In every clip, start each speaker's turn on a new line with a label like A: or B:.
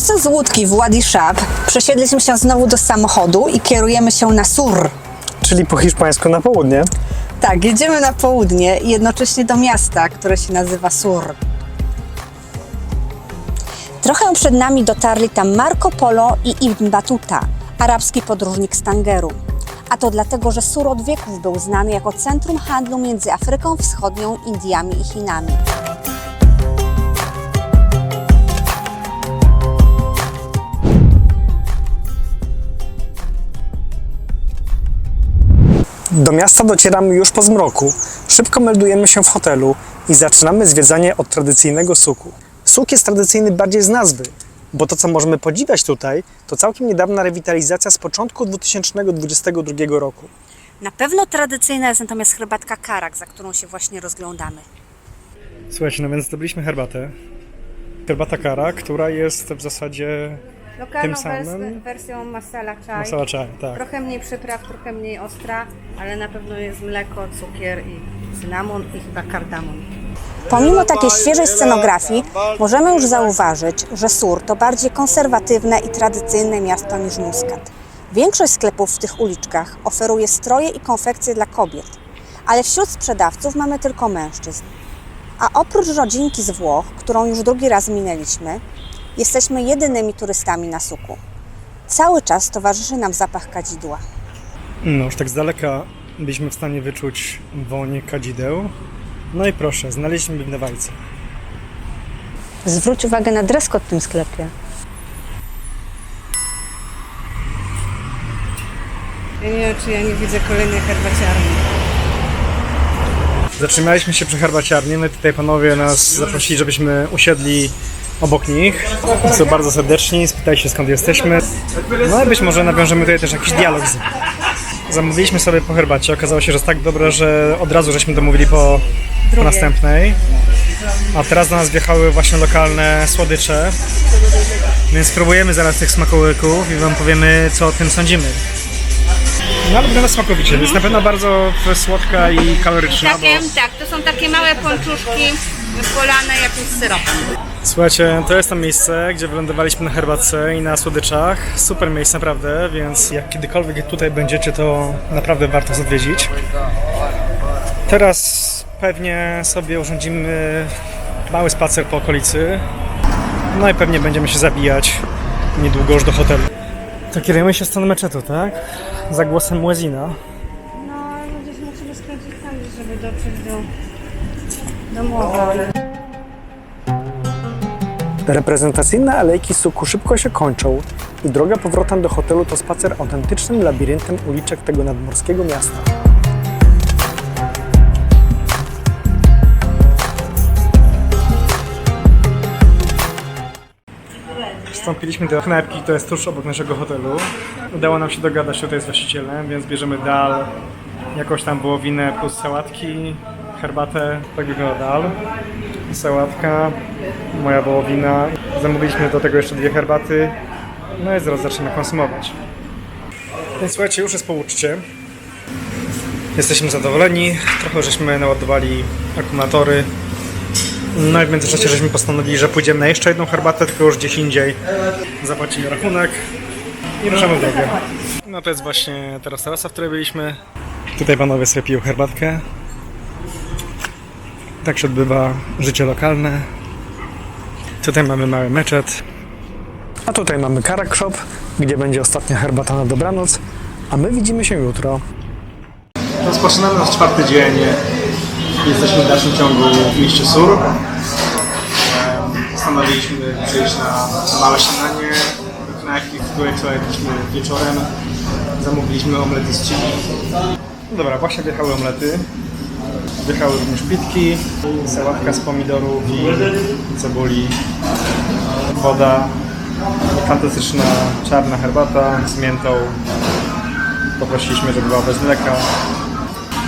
A: Wchodząc z łódki w Wadi Shab, przesiedliśmy się znowu do samochodu i kierujemy się na Sur.
B: Czyli po hiszpańsku na południe.
A: Tak, jedziemy na południe i jednocześnie do miasta, które się nazywa Sur. Trochę przed nami dotarli tam Marco Polo i Ibn Battuta, arabski podróżnik z Tangeru. A to dlatego, że Sur od wieków był znany jako centrum handlu między Afryką Wschodnią, Indiami i Chinami.
B: Do miasta docieramy już po zmroku. Szybko meldujemy się w hotelu i zaczynamy zwiedzanie od tradycyjnego suku. Suk jest tradycyjny bardziej z nazwy, bo to, co możemy podziwiać tutaj, to całkiem niedawna rewitalizacja z początku 2022 roku.
A: Na pewno tradycyjna jest natomiast herbatka Karak, za którą się właśnie rozglądamy.
B: Słuchajcie, no więc zdobyliśmy herbatę. Herbata Karak, która jest w zasadzie
A: Lokalną
B: tym samym
A: wersją masala chai.
B: masala chai, tak.
A: Trochę mniej przypraw, trochę mniej ostra, ale na pewno jest mleko, cukier i cynamon i chyba kardamon. Pomimo takiej świeżej scenografii możemy już zauważyć, że Sur to bardziej konserwatywne i tradycyjne miasto niż Muscat. Większość sklepów w tych uliczkach oferuje stroje i konfekcje dla kobiet, ale wśród sprzedawców mamy tylko mężczyzn. A oprócz rodzinki z Włoch, którą już drugi raz minęliśmy, jesteśmy jedynymi turystami na suku. Cały czas towarzyszy nam zapach kadzidła.
B: No już tak z daleka byliśmy w stanie wyczuć woń kadzideł. No i proszę, znaleźliśmy winowajcę.
A: Zwróć uwagę na dress code w tym sklepie. Ja nie wiem, czy ja nie widzę kolejnej herbaciarni.
B: Zatrzymaliśmy się przy herbaciarni, no i tutaj panowie nas zaprosili, żebyśmy usiedli obok nich. Są bardzo serdeczni, spytali się, skąd jesteśmy. No i być może nawiążemy tutaj też jakiś dialog z nimi. Zamówiliśmy sobie po herbacie, okazało się, że jest tak dobra, że od razu żeśmy domówili po następnej. A teraz do nas wjechały właśnie lokalne słodycze, więc spróbujemy zaraz tych smakołyków i wam powiemy, co o tym sądzimy. No ale wygląda smakowicie, jest na pewno bardzo słodka i kaloryczna.
A: Tak, to są takie małe pączuszki polane jakimś syropem.
B: Słuchajcie, to jest to miejsce, gdzie wylądowaliśmy na herbatce i na słodyczach. Super miejsce naprawdę, więc jak kiedykolwiek tutaj będziecie, to naprawdę warto odwiedzić. Teraz pewnie sobie urządzimy mały spacer po okolicy. No i pewnie będziemy się zabijać niedługo już do hotelu. To kierujemy się w stronę meczetu, tak? Za głosem muezina.
A: No, ale gdzieś musimy skręcić tam, żeby dotrzeć do mowa.
B: Reprezentacyjne alejki suku szybko się kończą i droga powrotem do hotelu to spacer autentycznym labiryntem uliczek tego nadmorskiego miasta. Wstąpiliśmy do knajpki, to jest tuż obok naszego hotelu. Udało nam się dogadać tutaj z właścicielem, więc bierzemy dal, jakąś tam wołowinę plus sałatki, herbatę, tak wygląda dal. Sałatka, moja wołowina. Zamówiliśmy do tego jeszcze 2 herbaty. No i zaraz zaczniemy konsumować. Więc słuchajcie, już jest po uczcie. Jesteśmy zadowoleni. Trochę żeśmy naładowali akumulatory. No i w międzyczasie żeśmy postanowili, że pójdziemy na jeszcze jedną herbatę, tylko już gdzieś indziej. Zapłacimy rachunek i ruszamy w drogę. No to jest właśnie ta restauracja, w której byliśmy. Tutaj panowie sobie piją herbatkę. Tak się odbywa życie lokalne. Tutaj mamy mały meczet. A tutaj mamy Karak Shop, gdzie będzie ostatnia herbata na dobranoc. A my widzimy się jutro. Rozpoczynamy nasz 4. dzień. Jesteśmy w dalszym ciągu w mieście Sur. Postanowiliśmy przyjść na małe śniadanie do knajpki, w której wczoraj byliśmy wieczorem. Zamówiliśmy omlety z chili. No dobra, właśnie wjechały omlety. Wjechały również pitki, sałatka z pomidorów i cebuli, woda, fantastyczna czarna herbata z miętą. Poprosiliśmy, żeby była bez mleka.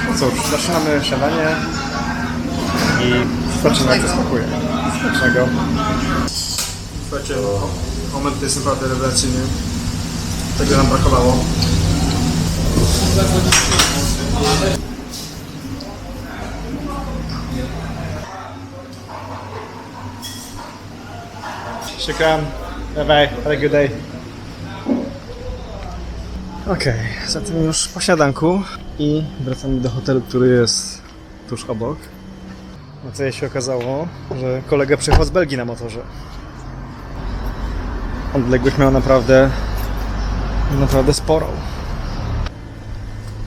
B: No cóż, zaczynamy śniadanie i zobaczymy, jak to smakuje. Smacznego. Słuchajcie, moment jest naprawdę rewelacyjny. Tego nam brakowało. Czekałem Bye bye, have a good day. Okej, zatem już po śniadanku i wracamy do hotelu, który jest tuż obok. No co się okazało, że kolega przyjechał z Belgii na motorze. Odległość miał naprawdę sporą.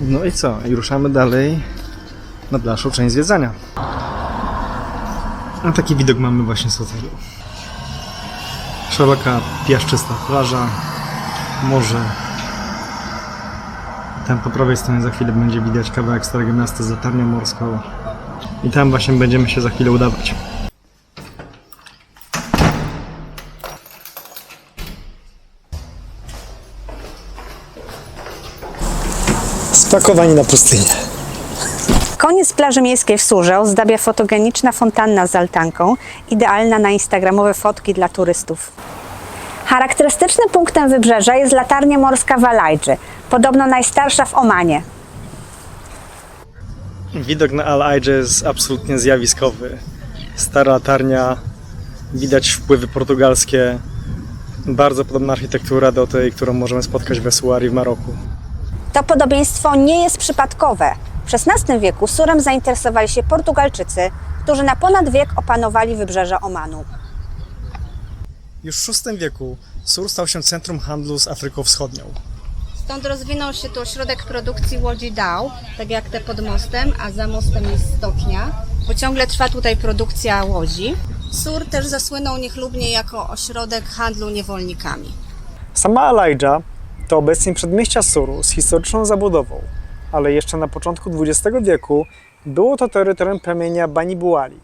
B: No i co? I ruszamy dalej na dalszą część zwiedzania. A taki widok mamy właśnie z hotelu. Szeroka, piaszczysta plaża, morze. Tam po prawej stronie za chwilę będzie widać kawałek Starego Miasta z latarnią morską. I tam właśnie będziemy się za chwilę udawać. Spakowani na pustynię.
A: Koniec plaży miejskiej w Surze ozdabia fotogeniczna fontanna z altanką, idealna na instagramowe fotki dla turystów. Charakterystycznym punktem wybrzeża jest latarnia morska w Al-Aidży, podobno najstarsza w Omanie.
B: Widok na Al-Aidży jest absolutnie zjawiskowy. Stara latarnia, widać wpływy portugalskie, bardzo podobna architektura do tej, którą możemy spotkać w Essaouira w Maroku.
A: To podobieństwo nie jest przypadkowe. W XVI wieku Surem zainteresowali się Portugalczycy, którzy na ponad wiek opanowali wybrzeże Omanu.
B: Już w VI wieku Sur stał się centrum handlu z Afryką Wschodnią.
A: Stąd rozwinął się tu ośrodek produkcji łodzi dał, tak jak te pod mostem, a za mostem jest stocznia, bo ciągle trwa tutaj produkcja łodzi. Sur też zasłynął niechlubnie jako ośrodek handlu niewolnikami.
B: Sama Al-Aidża to obecnie przedmieścia Suru z historyczną zabudową, ale jeszcze na początku XX wieku było to terytorium plemienia Bani Buali,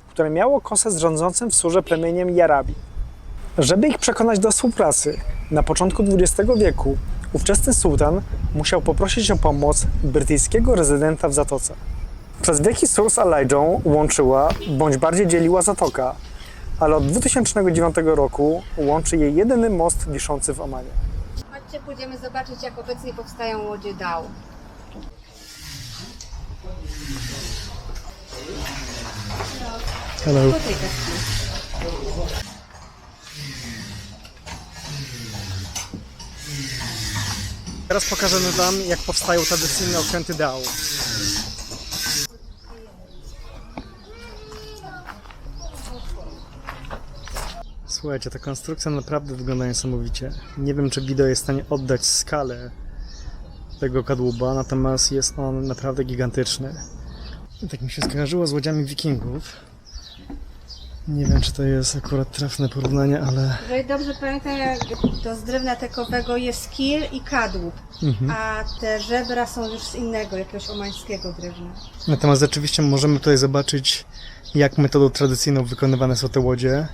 B: które miało kosę z rządzącym w Surze plemieniem Jarabi. Żeby ich przekonać do współpracy, na początku XX wieku ówczesny sułtan musiał poprosić o pomoc brytyjskiego rezydenta w Zatoce. Przez wieki Sur z Al-Aidżą łączyła, bądź bardziej dzieliła zatoka, ale od 2009 roku łączy je jedyny most wiszący w Omanie.
A: Chodźcie, pójdziemy zobaczyć, jak obecnie powstają łodzie dał.
B: Hello. Teraz pokażemy Wam, jak powstają tradycyjne okręty dał. Słuchajcie, ta konstrukcja naprawdę wygląda niesamowicie. Nie wiem, czy wideo jest w stanie oddać skalę tego kadłuba, natomiast jest on naprawdę gigantyczny. Tak mi się skojarzyło z łodziami wikingów. Nie wiem, czy to jest akurat trafne porównanie, ale...
A: Jeżeli dobrze pamiętam, to z drewna tekowego jest kil i kadłub, a te żebra są już z innego, jakiegoś omańskiego drewna.
B: Natomiast rzeczywiście możemy tutaj zobaczyć, jak metodą tradycyjną wykonywane są te łodzie.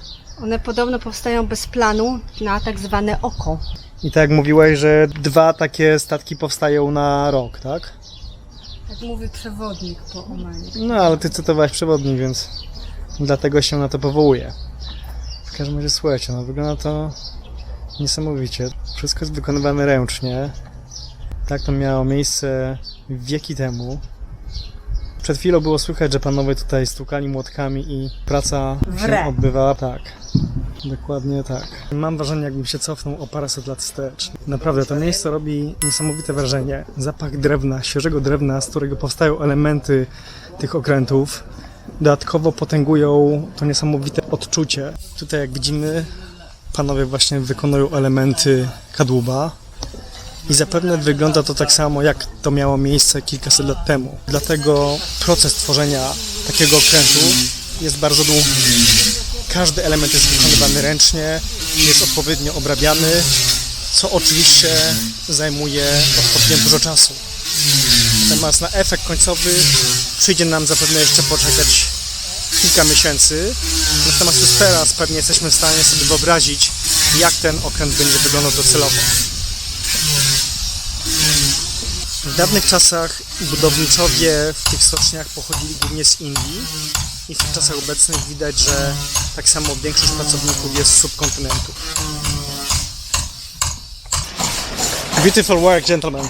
A: One podobno powstają bez planu na tak zwane oko.
B: I tak jak mówiłeś, że 2 takie statki powstają na rok, tak?
A: Tak mówi przewodnik po Omanie.
B: No, ale ty cytowałeś przewodnik, więc dlatego się na to powołuję. W każdym razie słuchajcie, no wygląda to niesamowicie. Wszystko jest wykonywane ręcznie. Tak to miało miejsce wieki temu. Przed chwilą było słychać, że panowie tutaj stukali młotkami i praca się odbywała tak. Dokładnie tak. Mam wrażenie, jakbym się cofnął o paręset lat wstecz. Naprawdę, to miejsce robi niesamowite wrażenie. Zapach drewna, świeżego drewna, z którego powstają elementy tych okrętów, dodatkowo potęgują to niesamowite odczucie. Tutaj, jak widzimy, panowie właśnie wykonują elementy kadłuba. I zapewne wygląda to tak samo, jak to miało miejsce kilkaset lat temu. Dlatego proces tworzenia takiego okrętu jest bardzo długi. Każdy element jest wykonywany ręcznie, jest odpowiednio obrabiany, co oczywiście zajmuje odpowiednio dużo czasu. Natomiast na efekt końcowy przyjdzie nam zapewne jeszcze poczekać kilka miesięcy. Natomiast już teraz pewnie jesteśmy w stanie sobie wyobrazić, jak ten okręt będzie wyglądał docelowo. W dawnych czasach budowniczowie w tych stoczniach pochodzili głównie z Indii i w tych czasach obecnych widać, że tak samo większość pracowników jest z subkontynentu. Beautiful work, gentlemen.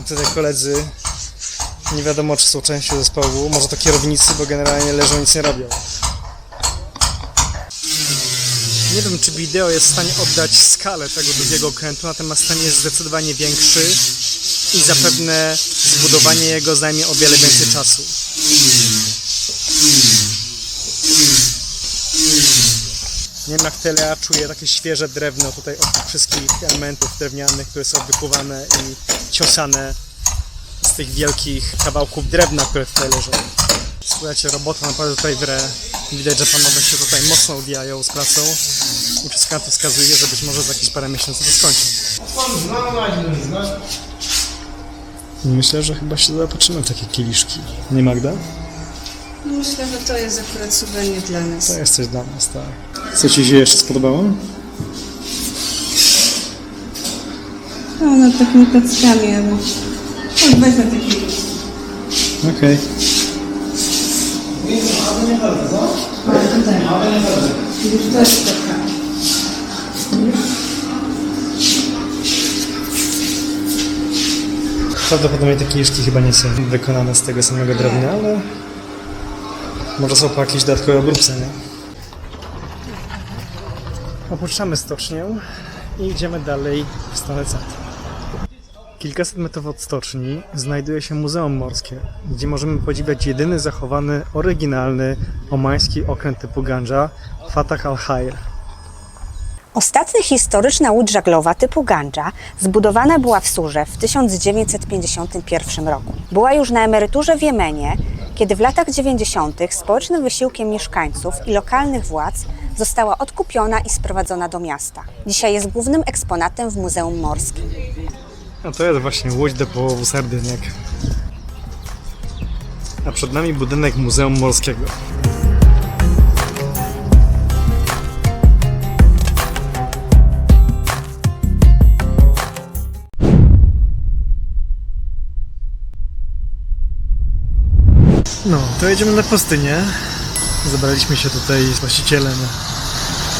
B: Tutaj koledzy Nie wiadomo, czy są częścią zespołu, może to kierownicy, bo generalnie leżą, nic nie robią. Nie wiem, czy wideo jest w stanie oddać skalę tego drugiego okrętu, natomiast ten jest zdecydowanie większy i zapewne zbudowanie jego zajmie o wiele więcej czasu. Nie wiem jak tyle, ja czuję takie świeże drewno tutaj od tych wszystkich elementów drewnianych, które są wykuwane i ciosane z tych wielkich kawałków drewna, które tutaj leżą. Słuchajcie, robota naprawdę tutaj wre. Widać, że panowie się tutaj mocno odbijają z pracą i wszystko na to wskazuje, że być może za jakieś parę miesięcy to skończy. Myślę, że chyba się zaopatrzymy w takie kieliszki. Nie, Magda?
A: Myślę, że to jest akurat suwenik dla nas.
B: To jest coś dla nas, tak. Co Ci się jeszcze spodobało?
A: No, nad takimi tackami, ale... Weźmy taki.
B: Okej.
A: Już to jest taka.
B: Prawdopodobnie te kieliszki chyba nie są wykonane z tego samego drewna, ale może są po jakiejś dodatkowej obróbce, nie? Opuszczamy stocznię i idziemy dalej w stronę centrum. Kilkaset metrów od stoczni znajduje się Muzeum Morskie, gdzie możemy podziwiać jedyny zachowany, oryginalny omański okręt typu Gandża, Fatah Al-Khair.
A: Ostatnia historyczna łódź żaglowa typu Gandża zbudowana była w Surze w 1951 roku. Była już na emeryturze w Jemenie, kiedy w latach 90. społecznym wysiłkiem mieszkańców i lokalnych władz została odkupiona i sprowadzona do miasta. Dzisiaj jest głównym eksponatem w Muzeum Morskim.
B: A to jest właśnie łódź do połowu Sardyniak. A przed nami budynek Muzeum Morskiego. No, to jedziemy na pustynię. Zabraliśmy się tutaj z właścicielem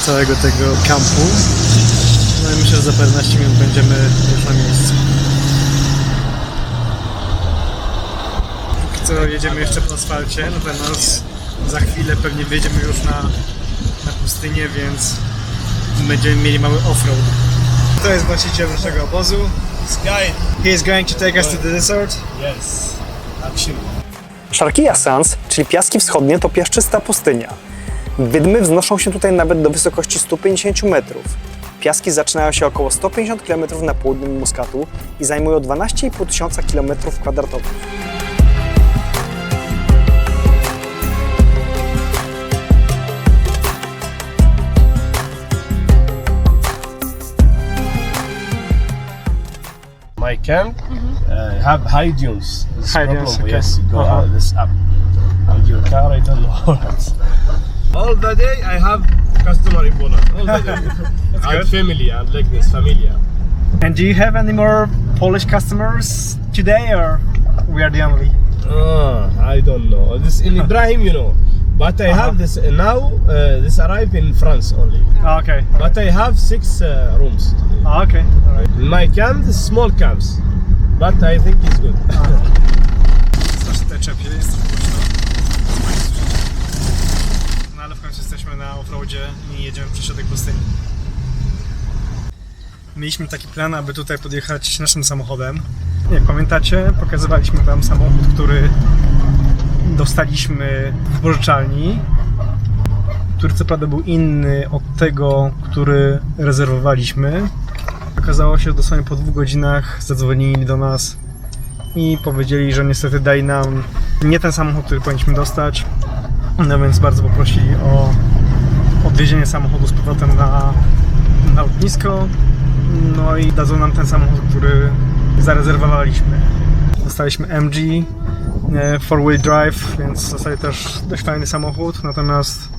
B: całego tego kampu. No i myślę, że za 15 minut będziemy już na miejscu. Póki co jedziemy jeszcze po asfalcie, natomiast za chwilę pewnie wyjedziemy już na pustynię, więc będziemy mieli mały offroad. To jest właściciel naszego obozu. He is going to take us to the desert.
C: Yes, absolutely.
B: Sharqiya Sands, czyli Piaski Wschodnie, to piaszczysta pustynia. Wydmy wznoszą się tutaj nawet do wysokości 150 metrów. Piaski zaczynają się około 150 km na południu Muskatu i zajmują 12,5 tysiąca km².
C: My camp have high dunes. This
B: High
C: problem,
B: dunes, okay.
C: yes, you go
B: Uh-huh.
C: this up. And your car, I don't know. All the day I have customer in Poland. All the day.
B: good.
C: And family and like this, familia.
B: And do you have any more Polish customers today, or we are the only?
C: I don't know. This in Ibrahim, you know. But I have this now. This arrived in France only.
B: Okay.
C: But I have 6 rooms.
B: Okay. All right.
C: My camp is small camps, but I think it's good.
B: Strasznie tutaj czepie, jest trochę głośno. No ale w końcu jesteśmy na offroadzie i jedziemy przez środek pustyni. Mieliśmy taki plan, aby tutaj podjechać naszym samochodem. Jak pamiętacie, pokazywaliśmy wam samochód, który dostaliśmy w wypożyczalni, który co prawda był inny od tego, który rezerwowaliśmy. Okazało się, że dosłownie po 2 godzinach zadzwonili do nas i powiedzieli, że niestety dali nam nie ten samochód, który powinniśmy dostać. No więc bardzo poprosili o odwiezienie samochodu z powrotem na lotnisko. No i dadzą nam ten samochód, który zarezerwowaliśmy. Dostaliśmy MG 4-wheel drive, więc w zasadzie też dość fajny samochód, natomiast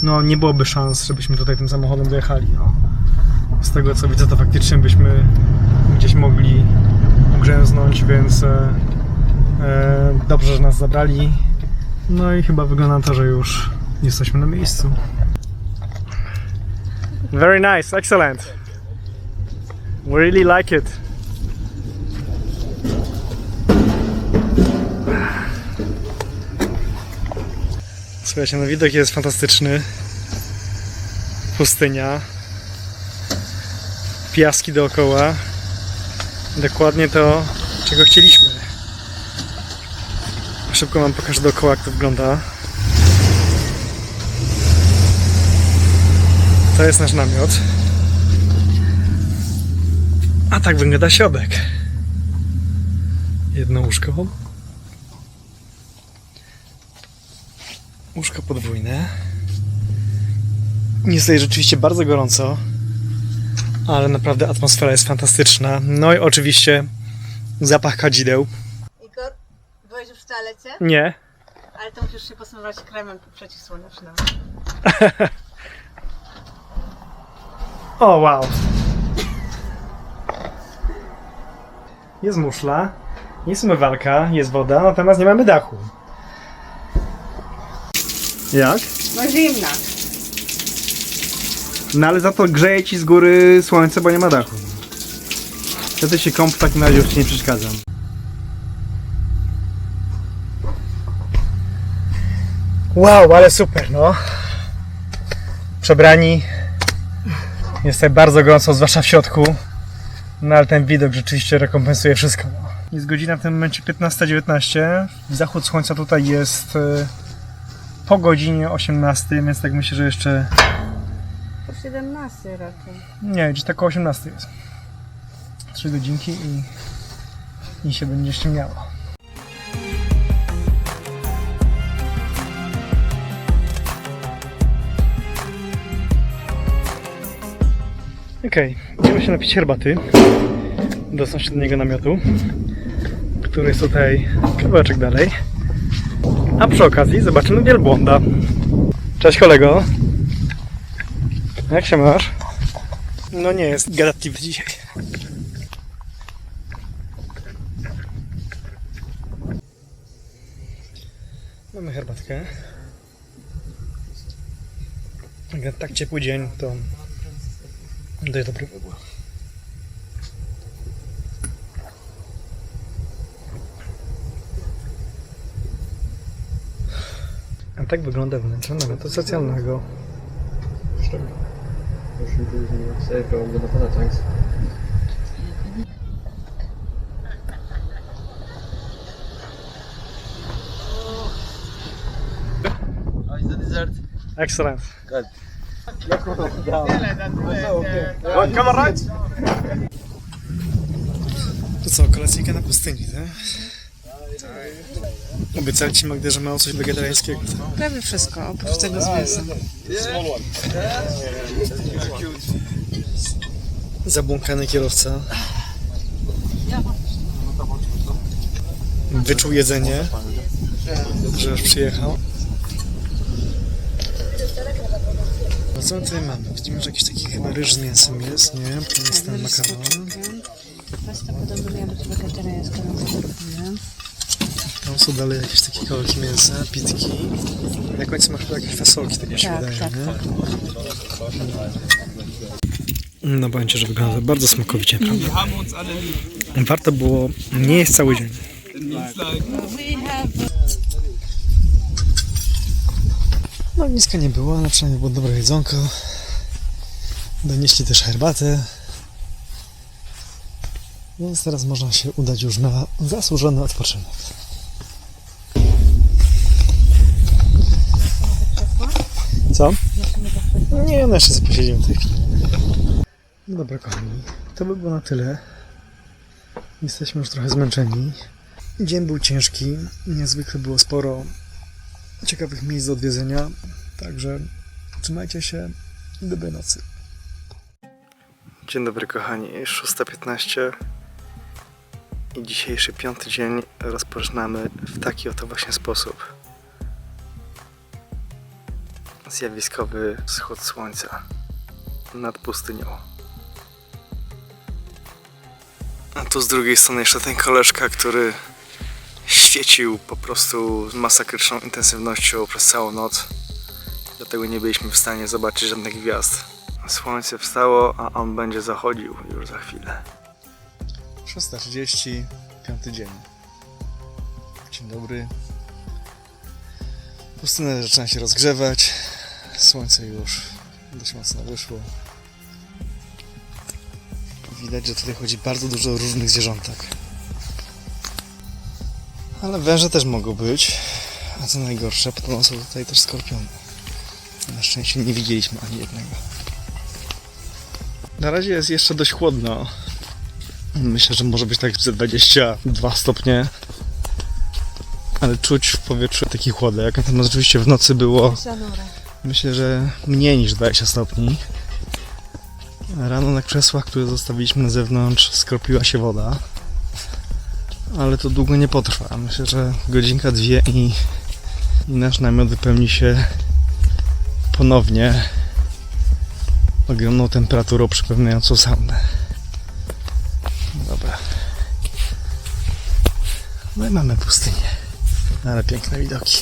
B: no, nie byłoby szans, żebyśmy tutaj tym samochodem dojechali. No. Z tego co widzę, to faktycznie byśmy gdzieś mogli ugrzęznąć, więc dobrze, że nas zabrali. No i chyba wygląda na to, że już jesteśmy na miejscu. Very nice, excellent. We really like it. Słuchajcie, no widok jest fantastyczny. Pustynia. Piaski dookoła. Dokładnie to, czego chcieliśmy. Szybko wam pokażę dookoła, jak to wygląda. To jest nasz namiot. A tak wygląda środek. Jedno łóżko. Łóżko podwójne. Jest tutaj rzeczywiście bardzo gorąco, ale naprawdę atmosfera jest fantastyczna. No i oczywiście zapach kadzideł.
A: Igor, byłeś już w toalecie?
B: Nie.
A: Ale to musisz się posmarować kremem przeciwsłonecznym.
B: O, wow. Jest muszla, jest umywalka, jest woda, natomiast nie mamy dachu. Jak?
A: No zimna.
B: No ale za to grzeje ci z góry słońce, bo nie ma dachu. Wtedy się kąp w takim razie już ci nie przeszkadzam. Wow, ale super, no. Przebrani. Jest tutaj bardzo gorąco, zwłaszcza w środku. No ale ten widok rzeczywiście rekompensuje wszystko. Jest godzina w tym momencie 15:19. Zachód słońca tutaj jest po godzinie 18, więc tak myślę, że jeszcze...
A: Po 17 raczej.
B: Nie, gdzieś tak około 18 jest. 3 godzinki i się będzie ściemniało. Okej, idziemy się napić herbaty. Dostać się do niego namiotu, który jest tutaj kawałeczek dalej. A przy okazji zobaczymy wielbłąda. Cześć kolego. Jak się masz? No nie jest gadatliwy dzisiaj. Mamy herbatkę. Jak tak ciepły dzień, to daje dobry wybór. A tak wygląda wnętrze namiotu socjalnego.
C: How is the dessert?
B: Excellent.
C: Good.
B: Come on, right? To co, kolacyjka na pustyni, tak? Obiecali ci Magdę, że mało coś wegetariańskiego.
A: Prawie wszystko, oprócz tego z mięsem.
B: Zabłąkany kierowca. Wyczuł jedzenie, że już przyjechał. No co my tutaj mamy? Widzimy, że jakiś taki chyba ryż z mięsem jest, nie? To jest ten makaron.
A: Pasta podobno miała być wegetariańska, no to nie.
B: Tam są dalej jakieś takie kawałki mięsa, pitki. Na końcu masz chyba jakieś fasolki, tak mi się wydaje, nie? No bądźcie, że wygląda bardzo smakowicie, prawda? Warto było nie jeść cały dzień. No niska nie było, ale przynajmniej było dobre jedzonko. Donieśli też herbatę. Więc teraz można się udać już na zasłużony odpoczynek. Co? Nie, no jeszcze sobie posiedzimy w tej chwili. No dobra kochani, to by było na tyle. Jesteśmy już trochę zmęczeni. Dzień był ciężki, niezwykle było sporo ciekawych miejsc do odwiedzenia. Także trzymajcie się i dobrej nocy. Dzień dobry kochani, 6:15 i dzisiejszy 5. dzień rozpoczynamy w taki oto właśnie sposób. Zjawiskowy wschód słońca nad pustynią. A tu z drugiej strony jeszcze ten koleżka, który świecił po prostu z masakryczną intensywnością przez całą noc. Dlatego nie byliśmy w stanie zobaczyć żadnych gwiazd. Słońce wstało, a on będzie zachodził już za chwilę. 6:30, 5. dzień. Dzień dobry. Pustynia zaczyna się rozgrzewać. Słońce już dość mocno wyszło. Widać, że tutaj chodzi bardzo dużo różnych zwierzątek. Ale węże też mogą być. A co najgorsze, podobno są tutaj też skorpiony. Na szczęście nie widzieliśmy ani jednego. Na razie jest jeszcze dość chłodno. Myślę, że może być tak ze 22 stopnie. Ale czuć w powietrzu taki chłodek. Natomiast rzeczywiście w nocy było, myślę, że mniej niż 20 stopni. Rano na krzesłach, które zostawiliśmy na zewnątrz, skropiła się woda. Ale to długo nie potrwa. Myślę, że godzinka, dwie i nasz namiot wypełni się ponownie ogromną temperaturą przypominającą saunę. Dobra. No i mamy pustynię. Ale piękne widoki.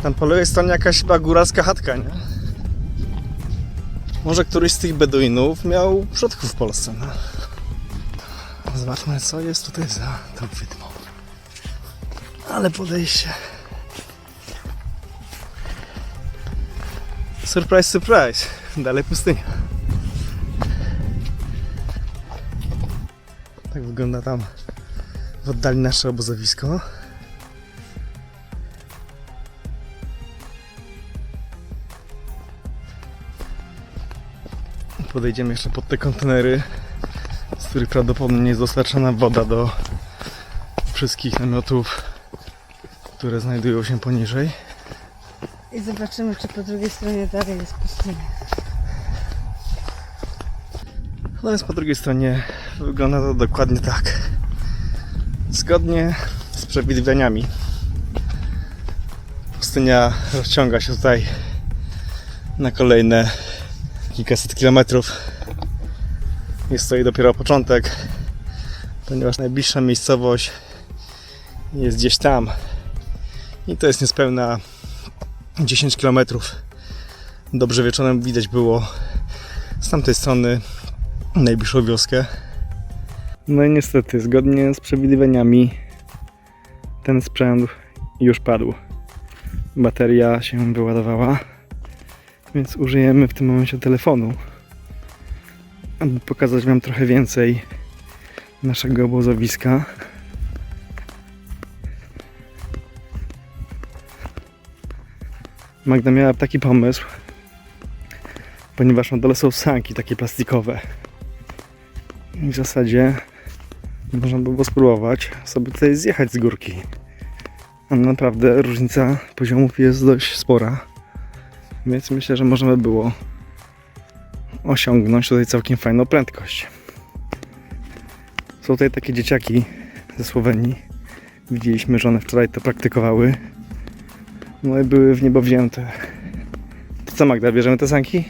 B: Tam po lewej stronie jakaś chyba góralska chatka, nie? Może któryś z tych beduinów miał przodków w Polsce, no. Zobaczmy, co jest tutaj za tą wydmą. Ale podejście. Surprise, surprise. Dalej pustynia. Tak wygląda tam w oddali nasze obozowisko. Podejdziemy jeszcze pod te kontenery, z których prawdopodobnie jest dostarczana woda do wszystkich namiotów, które znajdują się poniżej.
A: I zobaczymy, czy po drugiej stronie dalej jest pustynia.
B: No więc po drugiej stronie wygląda to dokładnie tak. Zgodnie z przewidywaniami. Pustynia rozciąga się tutaj na kolejne kilkaset kilometrów. Jest to jej dopiero początek, ponieważ najbliższa miejscowość jest gdzieś tam i to jest niespełna 10 km. Dobrze wieczorem widać było z tamtej strony najbliższą wioskę. No i niestety, zgodnie z przewidywaniami, ten sprzęt już padł. Bateria się wyładowała, więc użyjemy w tym momencie telefonu, aby pokazać Wam trochę więcej naszego obozowiska. Magda miała taki pomysł, ponieważ na dole są sanki takie plastikowe. I w zasadzie można by było spróbować sobie tutaj zjechać z górki. A naprawdę różnica poziomów jest dość spora. Więc myślę, że możemy było osiągnąć tutaj całkiem fajną prędkość. Są tutaj takie dzieciaki ze Słowenii. Widzieliśmy, że one wczoraj to praktykowały. No i były w niebo wzięte. To co, Magda, bierzemy te sanki?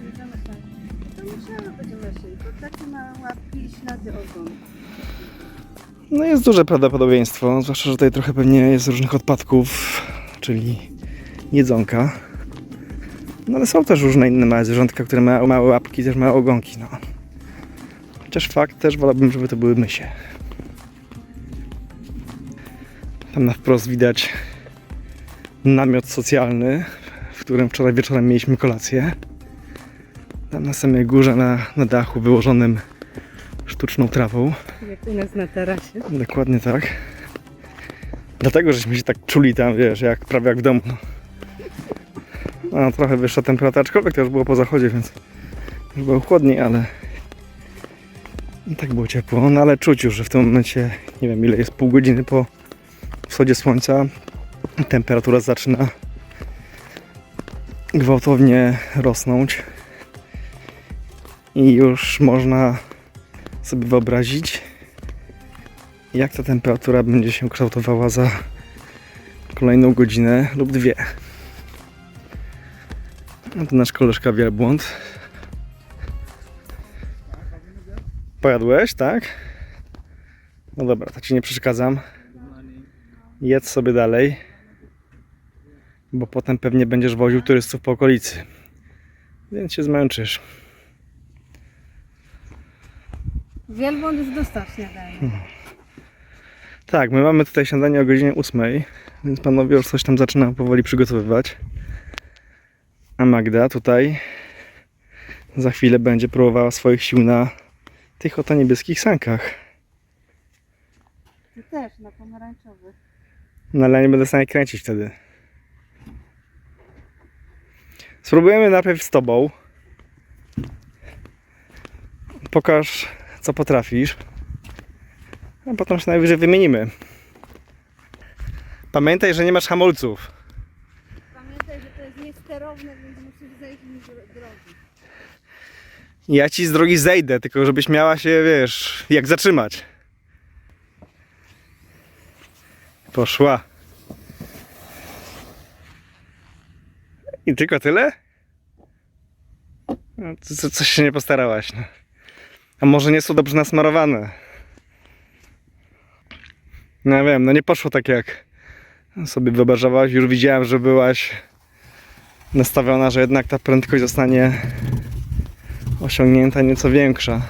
A: Bierzemy tak. To myślałem, będziemy szli, bo takie ma łapki i ślady ogon.
B: No jest duże prawdopodobieństwo, zwłaszcza, że tutaj trochę pewnie jest różnych odpadków, czyli jedzonka. No ale są też różne inne małe zwierzątka, które mają małe łapki, też małe ogonki, no. Chociaż fakt, też wolałbym, żeby to były mysie. Tam na wprost widać namiot socjalny, w którym wczoraj wieczorem mieliśmy kolację. Tam na samej górze, na dachu wyłożonym sztuczną trawą.
A: Jak u nas na tarasie.
B: Dokładnie tak. Dlatego, żeśmy się tak czuli tam, wiesz, prawie jak w domu. No, trochę wyższa temperatura, aczkolwiek to już było po zachodzie, więc już było chłodniej, ale tak było ciepło. No ale czuć już, że w tym momencie, nie wiem ile jest, pół godziny po wschodzie słońca, temperatura zaczyna gwałtownie rosnąć i już można sobie wyobrazić, jak ta temperatura będzie się kształtowała za kolejną godzinę lub dwie. No to nasz koleżka wielbłąd. Pojadłeś, tak? No dobra, to ci nie przeszkadzam. Jedz sobie dalej. Bo potem pewnie będziesz woził turystów po okolicy. Więc się zmęczysz.
A: Wielbłąd już dostał śniadanie.
B: Tak, my mamy tutaj śniadanie o godzinie 8, więc panowie już coś tam zaczynają powoli przygotowywać. A Magda tutaj za chwilę będzie próbowała swoich sił na tych oto niebieskich sankach.
A: Ty też, na pomarańczowych.
B: No ale nie będę w stanie kręcić wtedy. Spróbujemy najpierw z tobą. Pokaż, co potrafisz. A potem się najwyżej wymienimy. Pamiętaj, że nie masz hamulców.
A: Pamiętaj, że to jest niesterowne, więc musisz zejść mi z drogi.
B: Ja ci z drogi zejdę, tylko żebyś miała się, wiesz, jak zatrzymać. Poszła. I tylko tyle? No, coś się nie postarałaś. No. A może nie są dobrze nasmarowane? No wiem, no nie poszło tak jak sobie wyobrażałaś. Już widziałem, że byłaś nastawiona, że jednak ta prędkość zostanie osiągnięta nieco większa.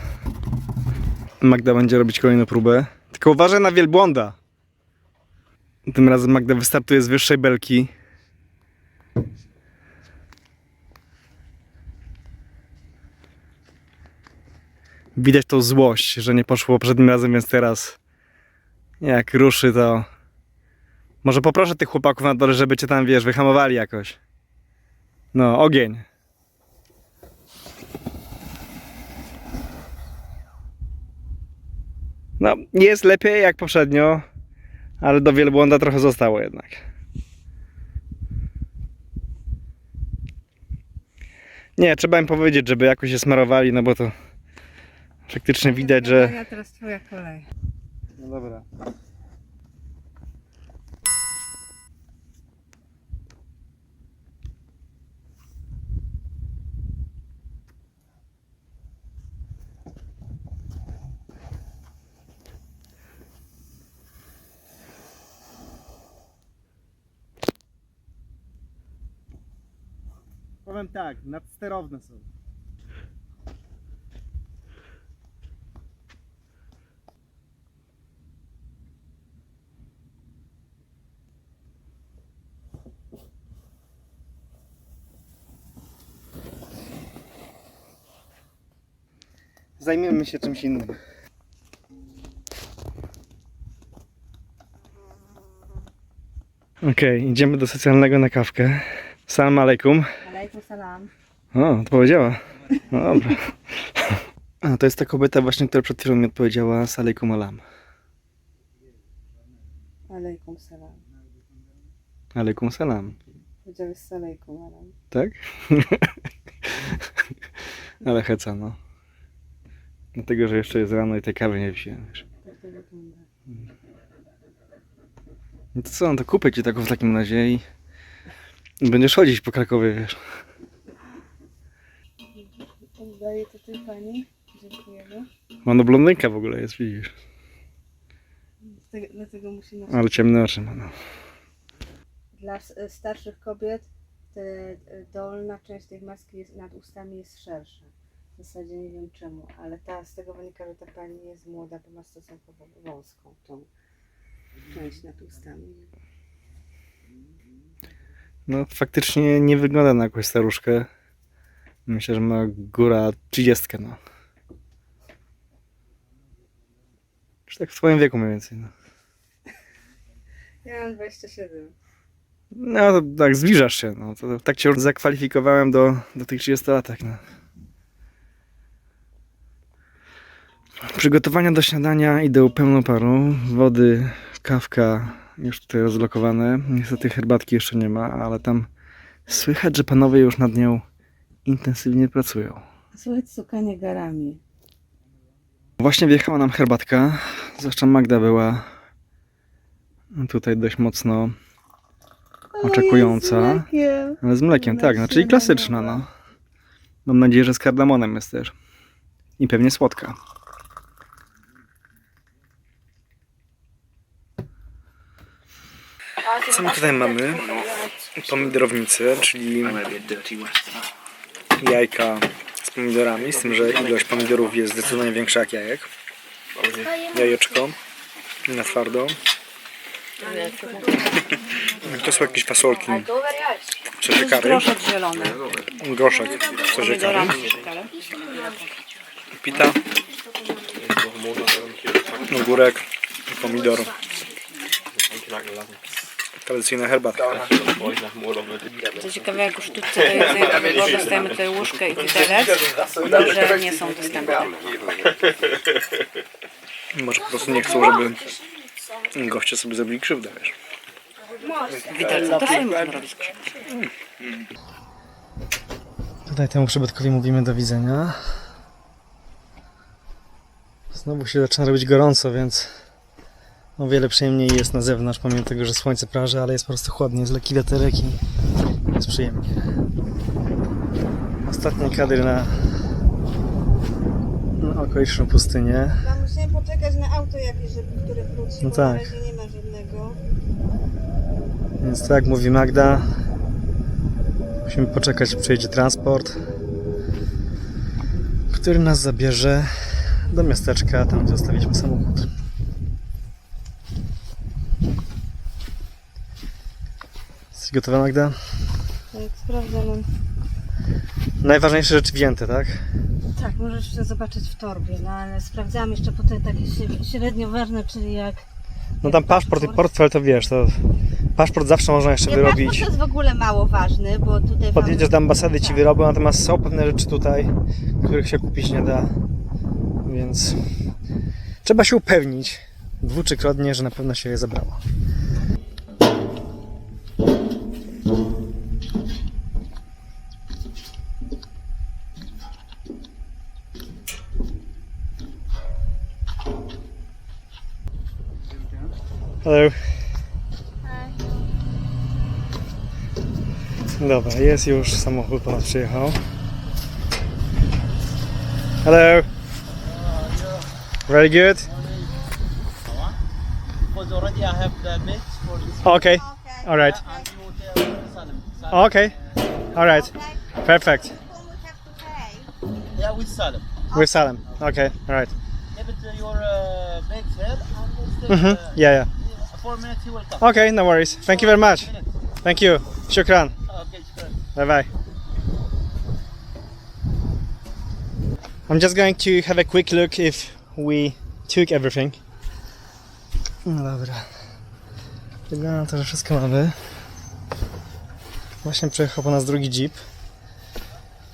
B: Magda będzie robić kolejną próbę. Tylko uważaj na wielbłąda. Tym razem Magda wystartuje z wyższej belki. Widać tą złość, że nie poszło poprzednim razem, więc teraz jak ruszy, to może poproszę tych chłopaków na dole, żeby cię tam, wiesz, wyhamowali jakoś. No, ogień. No, jest lepiej jak poprzednio, ale do wielbłąda trochę zostało jednak. Nie, trzeba im powiedzieć, żeby jakoś się smarowali, no bo to faktycznie widać, że...
A: Teraz twoja kolej.
B: No dobra. Powiem tak, nadsterowne są. Zajmiemy się czymś innym. Okej, idziemy do socjalnego na kawkę. Salam alejkum.
A: Alejkum salam.
B: O, odpowiedziała. No dobra. A, to jest ta kobieta właśnie, która przed chwilą mi odpowiedziała Salejkum alam.
A: Alejkum salam.
B: Alejkum salam.
A: Powiedziałeś salejkum alam.
B: Tak? Ale heca, no. Dlatego, że jeszcze jest rano i tej kawy nie wziąłem. Wiesz.
A: Tak to wygląda.
B: No to co, no to kupię ci taką w takim razie i będziesz chodzić po Krakowie, wiesz.
A: Oddaję to tej pani. Dziękujemy.
B: Ono blondynka w ogóle jest, widzisz.
A: Dlatego musi nosić.
B: Ale ciemne oczy ma, no.
A: Dla starszych kobiet dolna część tej maski jest, nad ustami jest szersza. W zasadzie nie wiem czemu, ale z tego wynika, że ta pani jest młoda, bo ma stosunkowo wąską tą część nad ustami.
B: No faktycznie nie wygląda na jakąś staruszkę. Myślę, że ma góra 30, no. Już tak w twoim wieku mniej więcej, no.
A: Ja mam 27.
B: No to tak, zbliżasz się, no. To tak cię zakwalifikowałem do tych 30-latek, no. Przygotowania do śniadania idą pełną parą. Wody, kawka już tutaj rozlokowane. Niestety herbatki jeszcze nie ma, ale tam słychać, że panowie już nad nią intensywnie pracują.
A: Słychać sukanie garami.
B: Właśnie wjechała nam herbatka. Zwłaszcza Magda była tutaj dość mocno oczekująca. Ale z mlekiem, tak, no czyli klasyczna, no. Mam nadzieję, że z kardamonem jest też. I pewnie słodka. Co my tutaj mamy? Pomidorownicę, czyli jajka z pomidorami, z tym, że ilość pomidorów jest zdecydowanie większa jak jajek. Jajeczko na twardo. To są jakieś fasolki w sosie curry.
A: Groszek zielony.
B: Groszek w sosie curry. Pita. Ogórek. Pomidor. Tradycyjna herbatka.
A: Co ciekawe, jak już tu dostajemy tutaj łóżkę i widelec, że nie są dostępne.
B: Może po prostu nie chcą, żeby goście sobie zrobili krzywdę, wiesz.
A: Widelce też nie można robić krzywdy.
B: Tutaj temu przybytkowi mówimy do widzenia. Znowu się zaczyna robić gorąco, więc o wiele przyjemniej jest na zewnątrz, pomimo tego, że słońce praży, ale jest po prostu chłodnie, jest lekki wiaterek i jest przyjemnie. Ostatni kadr na okoliczną pustynię.
A: Musimy poczekać na auto jakieś, które wróci,
B: No
A: bo
B: tak.
A: na razie nie ma żadnego.
B: Więc tak jak mówi Magda, musimy poczekać, aż przyjedzie transport, który nas zabierze do miasteczka, tam gdzie zostawiliśmy samochód. Jesteś gotowa, Magda?
A: Tak, sprawdzam.
B: Najważniejsze rzeczy wzięte, tak?
A: Tak, możesz jeszcze zobaczyć w torbie, no ale sprawdzałam jeszcze potem takie średnio ważne, czyli jak...
B: No tam paszport i portfel to wiesz, to paszport zawsze można jeszcze
A: Nie,
B: wyrobić.
A: paszport jest w ogóle mało ważny, bo tutaj...
B: Podjedziesz do ambasady, ci wyrobią, natomiast są pewne rzeczy tutaj, których się kupić nie da, więc trzeba się upewnić dwu-trzykrotnie, że na pewno się je zabrało. Hello. Dobra, jest już samochód, po nas przyjechał. Hello. Very good.
D: Because already I have the mix for this
B: Okay. All right.
D: and you tell Salim.
B: Okay. All right. Perfect.
D: Yeah, with Salim.
B: With Salem. Okay. All right.
D: Yeah, but your bags here and
B: Mhm. Yeah,
D: 4 minutes he will come.
B: yeah. Okay, no worries. Thank you very much. Thank you. Shukran.
D: Okay, sure.
B: Bye bye. I'm just going to have a quick look if we took everything. No dobra. Wygląda na to, że wszystko mamy. Właśnie przejechał po nas drugi jeep.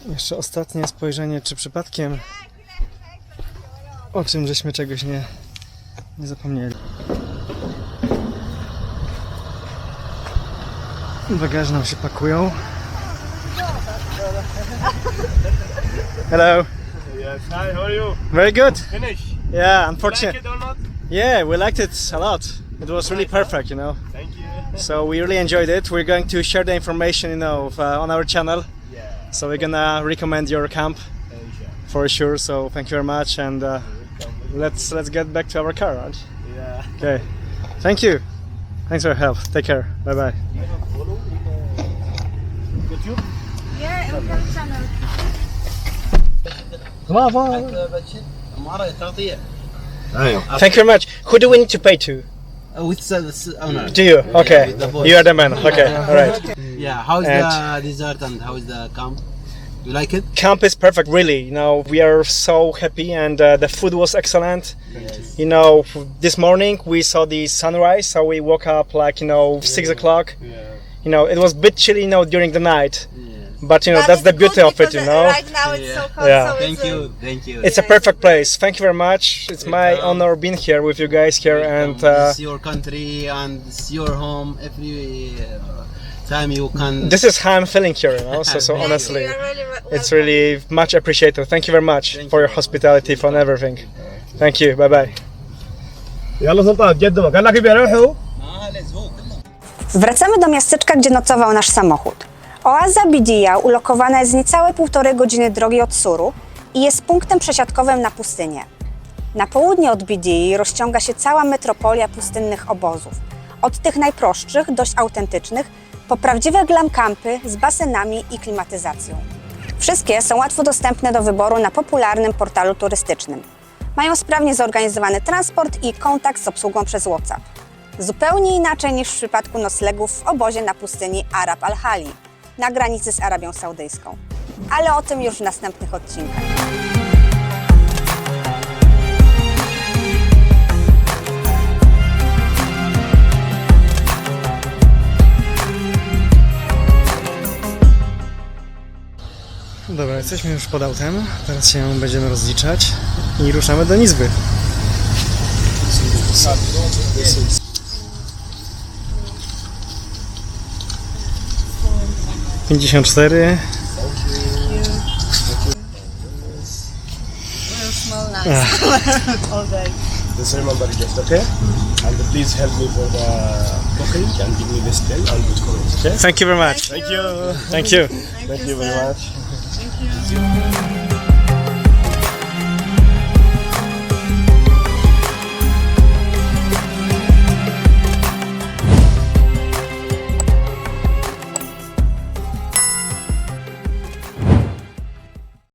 B: Jeszcze ostatnie spojrzenie, czy przypadkiem o czym żeśmy czegoś nie zapomnieli. Bagaże nam się pakują. Hello.
C: Yes, hi, how are you?
B: Very good.
C: Finish.
B: Yeah,
C: Like
B: unfortunately.
C: it or not?
B: Yeah, we liked it a lot. It was really perfect, you know.
C: Thank you.
B: So we really enjoyed it. We're going to share the information, you know, on our channel.
C: Yeah.
B: So we're gonna recommend your camp for sure. So thank you very much, and let's get back to our car, right?
C: Yeah.
B: Okay. Thank you. Thanks for your help. Take care. Bye bye.
C: YouTube?
A: Yeah, we have channel.
B: Come on. Thank you very much. Who do we need to pay to?
D: With the owner.
B: Do you? Okay.
D: the boss.
B: You are the man. Okay. All right.
D: Yeah, how is
B: And-
D: the dessert and how is the camp? You like it?
B: Camp is perfect, really. You know, we are so happy, and the food was excellent.
D: Yes.
B: You know, this morning we saw the sunrise, so we woke up like 6 o'clock. You know, it was a bit chilly, during the night, but that's the beauty of it,
A: Right now it's so cold,
B: Yeah.
A: so
D: Thank
A: it's,
D: you, thank you.
B: It's a perfect place. Thank you very much. It's my honor being here with you guys here, and
D: This is your country and it's your home. Every time you can.
B: this is how I'm feeling here. So honestly, it's really much appreciated. Thank you very much for your hospitality, for everything. Thank you. Bye bye.
C: يلا سلطان جدوا قال لك يبي يروحوا
D: let's go.
A: Wracamy do miasteczka, gdzie nocował nasz samochód. Oaza Bidia ulokowana jest niecałe 1,5 godziny drogi od Suru i jest punktem przesiadkowym na pustynię. Na południe od Bidii rozciąga się cała metropolia pustynnych obozów. Od tych najprostszych, dość autentycznych, po prawdziwe glam campy z basenami i klimatyzacją. Wszystkie są łatwo dostępne do wyboru na popularnym portalu turystycznym. Mają sprawnie zorganizowany transport i kontakt z obsługą przez WhatsApp. Zupełnie inaczej niż w przypadku noclegów w obozie na pustyni Arab al-Hali, na granicy z Arabią Saudyjską. Ale o tym już w następnych odcinkach.
B: Dobra, jesteśmy już pod autem. Teraz się będziemy rozliczać i ruszamy do Nizwy. $54.
C: Just remember just okay, and please help me for the booking and give me this bill and good comments. Okay.
B: Thank you very much.
C: Thank you.
B: Thank you.
C: Thank you very much.